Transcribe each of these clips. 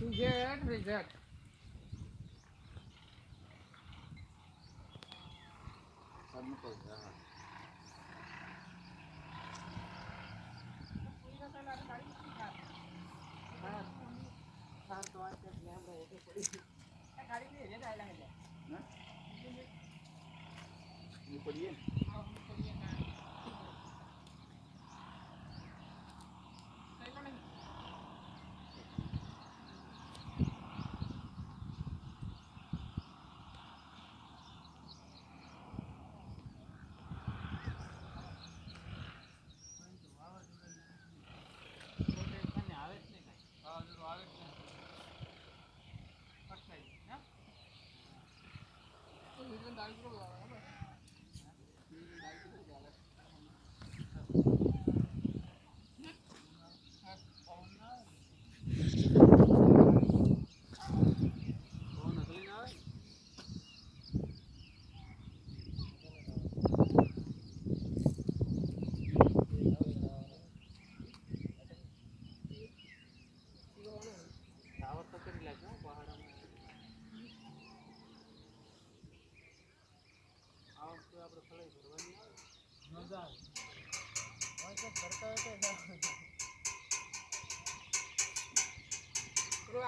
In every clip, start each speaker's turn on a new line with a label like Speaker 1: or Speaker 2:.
Speaker 1: result result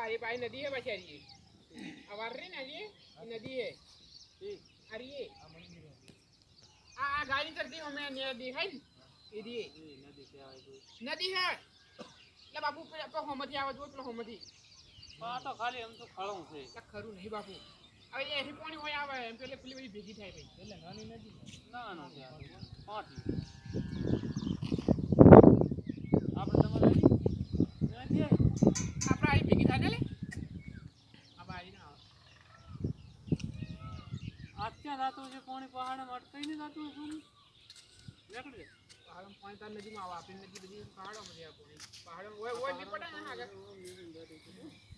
Speaker 1: ये भाई नदी है बचारी आवार रही ना ये नदी है अरे ये गाड़ी चलती हूँ मैं नदी है ये नदी है ला बापू पे होमती आवाज वो तो होमती
Speaker 2: આ તો ખાલી એમ તો ખળું છે
Speaker 1: લા ખરું નહીં બાપુ હવે એ એથી પાણી હોય આવે એમ પેલે પેલી બધી ભેગી થાય ભાઈ એટલે નાની નદી
Speaker 2: ના ના પાંચ આપણે તમારે નથી
Speaker 1: આપણે આવી ભેગી થાય ને લે આ બાઈ ના
Speaker 2: આત્યા જાતું છે પાણી પહાડમાં અટકાઈને જાતું છે નીકળી
Speaker 1: પહાડમાં પાણી તાર નદીમાં આવે આપણી નદી બધી પહાડોમાં જાય પાણી પહાડમાં હોય હોય ની પડે ને આગળ